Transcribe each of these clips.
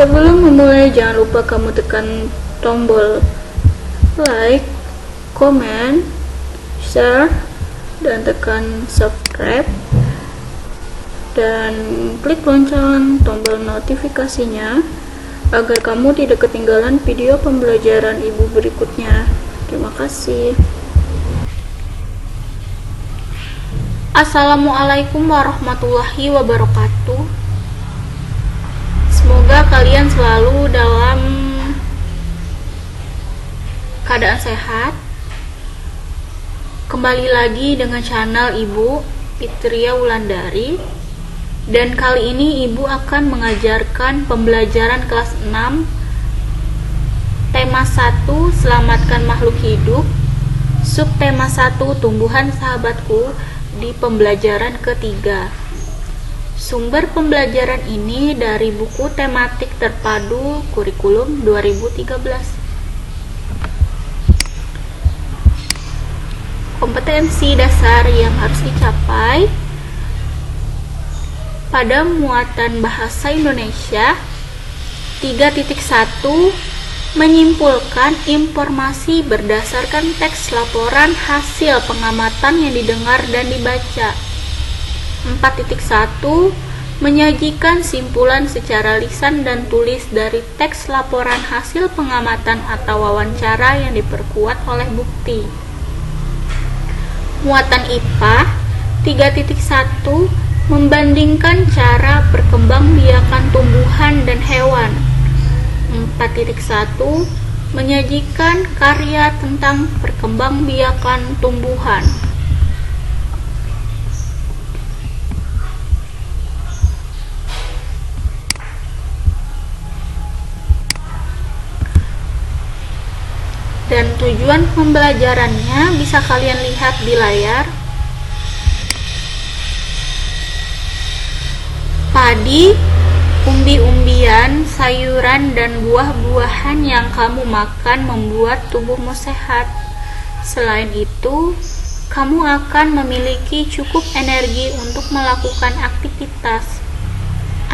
Sebelum memulai, jangan lupa kamu tekan tombol like, comment, share, dan tekan subscribe, dan klik lonceng tombol notifikasinya agar kamu tidak ketinggalan video pembelajaran ibu berikutnya. Terima kasih. Assalamualaikum warahmatullahi wabarakatuh. Semoga kalian selalu dalam keadaan sehat. Kembali lagi dengan channel Ibu Fitria Wulandari, dan kali ini Ibu akan mengajarkan pembelajaran kelas 6 tema 1 Selamatkan Makhluk Hidup, subtema 1 Tumbuhan Sahabatku di pembelajaran ketiga. Sumber pembelajaran ini dari buku tematik terpadu kurikulum 2013. Kompetensi dasar yang harus dicapai pada muatan bahasa Indonesia 3.1 menyimpulkan informasi berdasarkan teks laporan hasil pengamatan yang didengar dan dibaca. 4.1 menyajikan simpulan secara lisan dan tulis dari teks laporan hasil pengamatan atau wawancara yang diperkuat oleh bukti. Muatan IPA 3.1 membandingkan cara perkembangbiakan tumbuhan dan hewan. 4.1 menyajikan karya tentang perkembangbiakan tumbuhan. Dan tujuan pembelajarannya bisa kalian lihat di layar. Padi, umbi-umbian, sayuran, dan buah-buahan yang kamu makan membuat tubuhmu sehat. Selain itu, kamu akan memiliki cukup energi untuk melakukan aktivitas.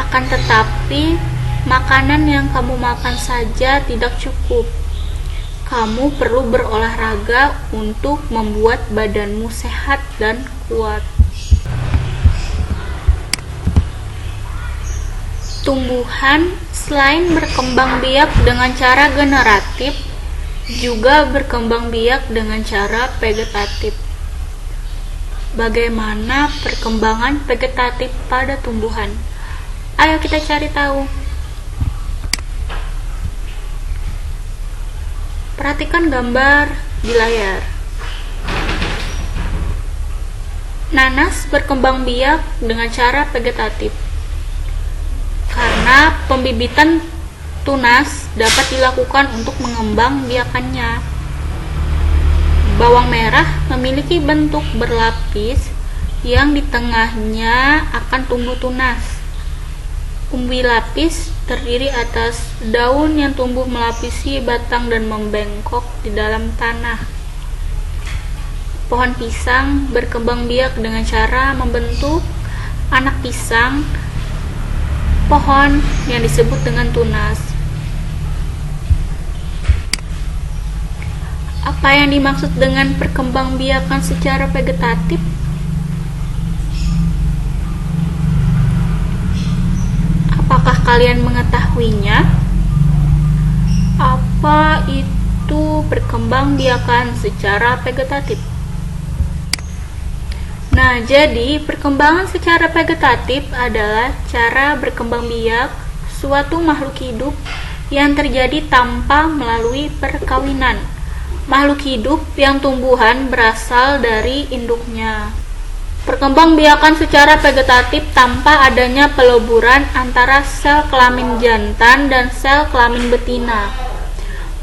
Akan tetapi, makanan yang kamu makan saja tidak cukup. Kamu perlu berolahraga untuk membuat badanmu sehat dan kuat. Tumbuhan selain berkembang biak dengan cara generatif, juga berkembang biak dengan cara vegetatif. Bagaimana perkembangan vegetatif pada tumbuhan? Ayo kita cari tahu. Perhatikan gambar di layar. Nanas berkembang biak dengan cara vegetatif karena pembibitan tunas dapat dilakukan untuk mengembang biakannya. Bawang merah memiliki bentuk berlapis yang di tengahnya akan tumbuh tunas. Umbi lapis terdiri atas daun yang tumbuh melapisi batang dan membengkok di dalam tanah. Pohon pisang berkembang biak dengan cara membentuk anak pisang pohon yang disebut dengan tunas. Apa yang dimaksud dengan perkembangbiakan secara vegetatif? Apakah kalian mengetahuinya? Apa itu perkembangbiakan secara vegetatif? Nah, jadi perkembangan secara vegetatif adalah cara berkembang biak suatu makhluk hidup yang terjadi tanpa melalui perkawinan. Makhluk hidup yang tumbuhan berasal dari induknya. Perkembangbiakan secara vegetatif tanpa adanya peleburan antara sel kelamin jantan dan sel kelamin betina.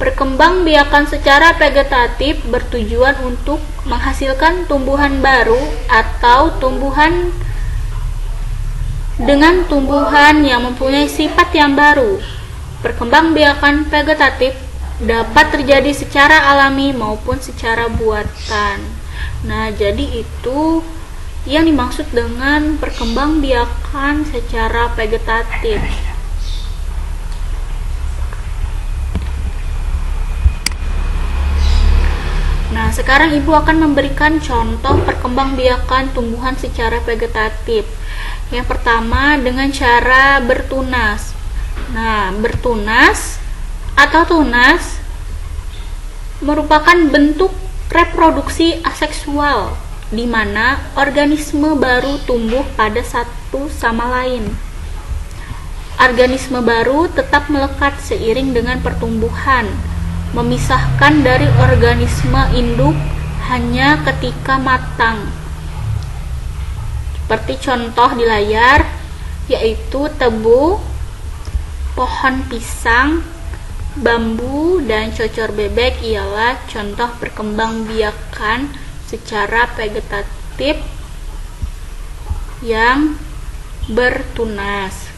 Perkembangbiakan secara vegetatif bertujuan untuk menghasilkan tumbuhan baru atau tumbuhan dengan tumbuhan yang mempunyai sifat yang baru. Perkembangbiakan vegetatif dapat terjadi secara alami maupun secara buatan. Nah, jadi itu yang dimaksud dengan perkembangbiakan secara vegetatif. sekarang Ibu akan memberikan contoh perkembangbiakan tumbuhan secara vegetatif. Yang pertama dengan cara bertunas. Nah, bertunas atau tunas merupakan bentuk reproduksi aseksual di mana organisme baru tumbuh pada satu sama lain. Organisme baru tetap melekat seiring dengan pertumbuhan, memisahkan dari organisme induk hanya ketika matang. Seperti contoh di layar, yaitu tebu, pohon pisang, bambu, dan cocor bebek ialah contoh perkembangbiakan secara vegetatif yang bertunas.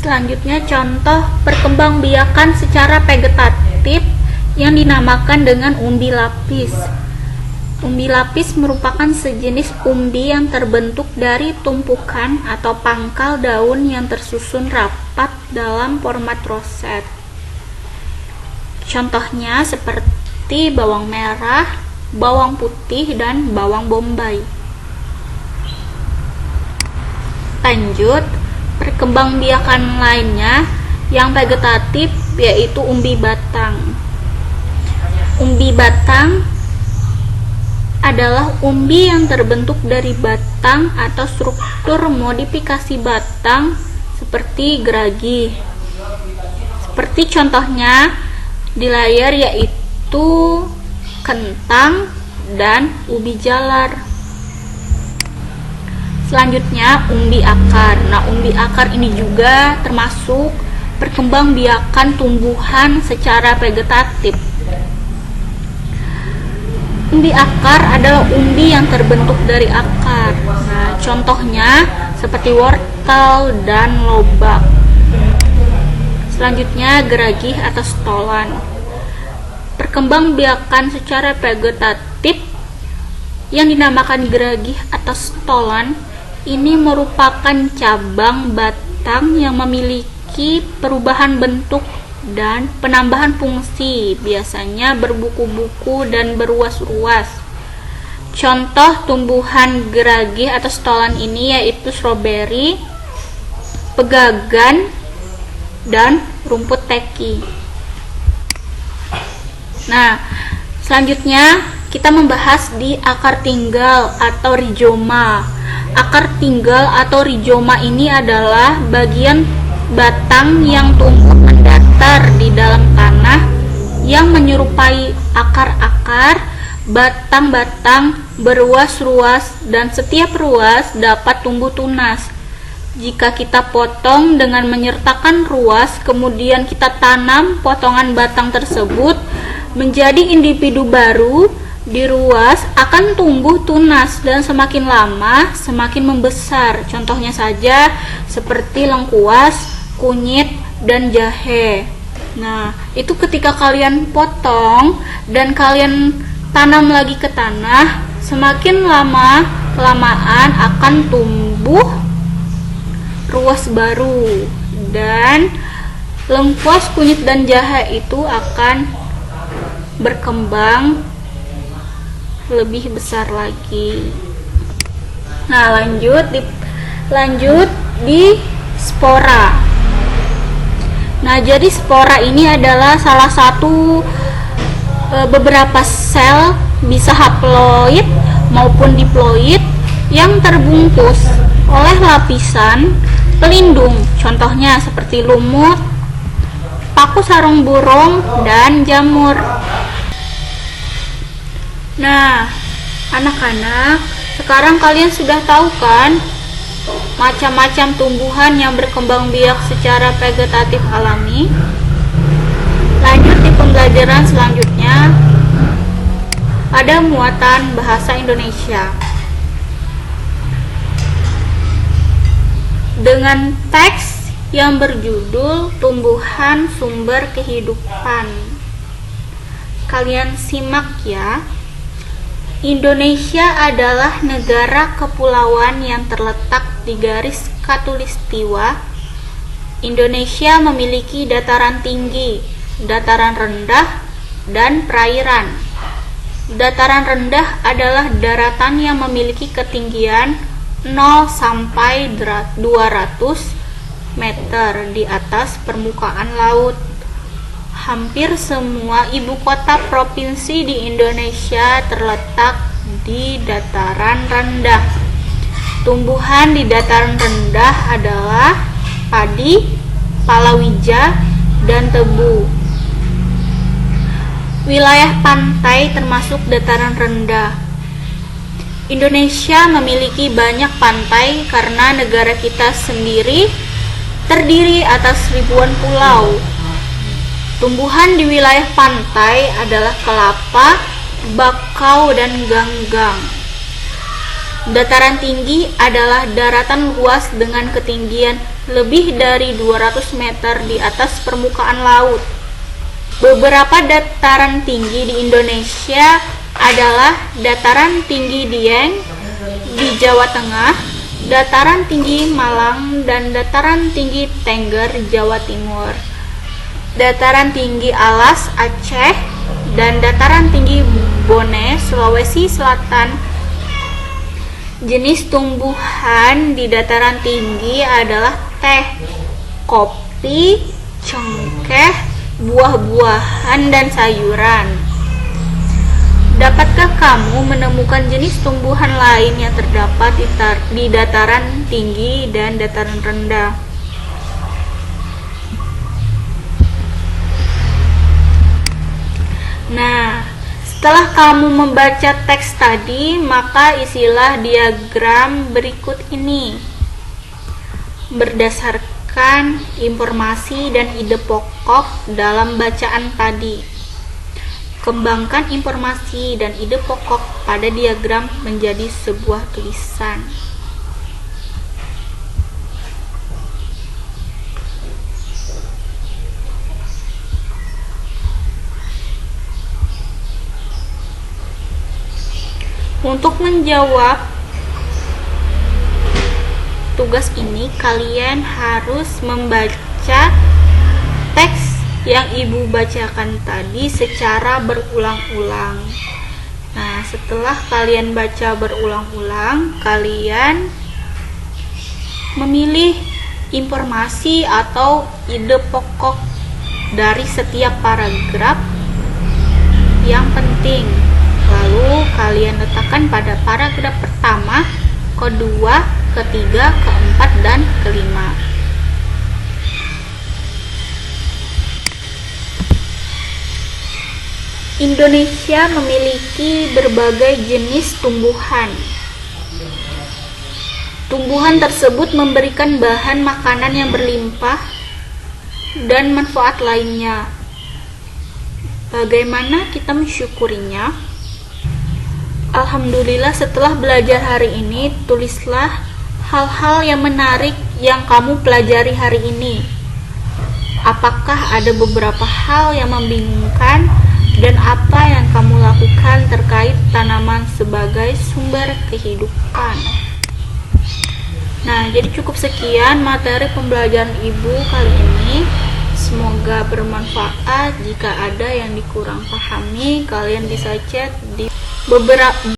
Selanjutnya contoh perkembangbiakan secara vegetatif yang dinamakan dengan umbi lapis. Umbi lapis merupakan sejenis umbi yang terbentuk dari tumpukan atau pangkal daun yang tersusun rapat dalam format roset. Contohnya seperti bawang merah, bawang putih, dan bawang bombay. Lanjut, perkembangbiakan lainnya yang vegetatif yaitu umbi batang. Umbi batang adalah umbi yang terbentuk dari batang atau struktur modifikasi batang seperti geragi. Seperti contohnya di layar yaitu kentang dan ubi jalar. Selanjutnya umbi akar. Nah, umbi akar ini juga termasuk perkembangbiakan tumbuhan secara vegetatif. Umbi akar adalah umbi yang terbentuk dari akar. Nah, contohnya seperti wortel dan lobak. Selanjutnya geragih atau stolan. Perkembangbiakan secara vegetatif yang dinamakan geragih atau stolan ini merupakan cabang batang yang memiliki perubahan bentuk dan penambahan fungsi, biasanya berbuku-buku dan beruas-ruas. Contoh tumbuhan geragih atau stolan ini yaitu stroberi, pegagan, dan rumput teki. Nah, selanjutnya kita membahas di akar tinggal atau rizoma. Akar tinggal atau rizoma ini adalah bagian batang yang tumbuh mendatar di dalam tanah yang menyerupai akar-akar. Batang-batang beruas-ruas dan setiap ruas dapat tumbuh tunas. Jika kita potong dengan menyertakan ruas, kemudian kita tanam potongan batang tersebut menjadi individu baru di ruas, akan tumbuh tunas dan semakin lama semakin membesar. Contohnya saja seperti lengkuas, kunyit, dan jahe. Nah, itu ketika kalian potong dan kalian tanam lagi ke tanah, semakin lama kelamaan akan tumbuh ruas baru, dan lengkuas, kunyit, dan jahe itu akan berkembang lebih besar lagi. Nah, lanjut di spora. Nah, jadi spora ini adalah salah satu beberapa sel, bisa haploid maupun diploid, yang terbungkus oleh lapisan pelindung. Contohnya seperti lumut, paku sarung burung, dan jamur. Nah, anak-anak, sekarang kalian sudah tahu kan macam-macam tumbuhan yang berkembang biak secara vegetatif alami. Lanjut di pembelajaran selanjutnya, ada muatan bahasa Indonesia dengan teks yang berjudul Tumbuhan Sumber Kehidupan. Kalian simak ya. Indonesia adalah negara kepulauan yang terletak di garis khatulistiwa. Indonesia memiliki dataran tinggi, dataran rendah, dan perairan. Dataran rendah adalah daratan yang memiliki ketinggian 0 sampai 200 meter di atas permukaan laut. Hampir semua ibu kota provinsi di Indonesia terletak di dataran rendah. Tumbuhan di dataran rendah adalah padi, palawija, dan tebu. Wilayah pantai termasuk dataran rendah. Indonesia memiliki banyak pantai karena negara kita sendiri terdiri atas ribuan pulau. Tumbuhan di wilayah pantai adalah kelapa, bakau, dan ganggang. Dataran tinggi adalah daratan luas dengan ketinggian lebih dari 200 meter di atas permukaan laut. Beberapa dataran tinggi di Indonesia adalah Dataran Tinggi Dieng di Jawa Tengah, Dataran Tinggi Malang, dan Dataran Tinggi Tengger, Jawa Timur. Dataran Tinggi Alas, Aceh, dan Dataran Tinggi Bone, Sulawesi Selatan. Jenis tumbuhan di dataran tinggi adalah teh, kopi, cengkeh, buah-buahan, dan sayuran. Dapatkah kamu menemukan jenis tumbuhan lain yang terdapat di dataran tinggi dan dataran rendah? Nah, setelah kamu membaca teks tadi, maka isilah diagram berikut ini. Berdasarkan informasi dan ide pokok dalam bacaan tadi, kembangkan informasi dan ide pokok pada diagram menjadi sebuah tulisan. Untuk menjawab tugas ini, kalian harus membaca teks yang ibu bacakan tadi secara berulang-ulang. Nah, setelah kalian baca berulang-ulang, kalian memilih informasi atau ide pokok dari setiap paragraf yang penting. Lalu kalian letakkan pada paragraf pertama, kedua, ketiga, keempat, dan kelima. Indonesia memiliki berbagai jenis tumbuhan. Tumbuhan tersebut memberikan bahan makanan yang berlimpah dan manfaat lainnya. Bagaimana kita mensyukurinya? Alhamdulillah, setelah belajar hari ini, tulislah hal-hal yang menarik yang kamu pelajari hari ini. Apakah ada beberapa hal yang membingungkan dan apa yang kamu lakukan terkait tanaman sebagai sumber kehidupan? Nah, jadi cukup sekian materi pembelajaran ibu kali ini. Semoga bermanfaat. Jika ada yang dikurang pahami, kalian bisa chat di beberapa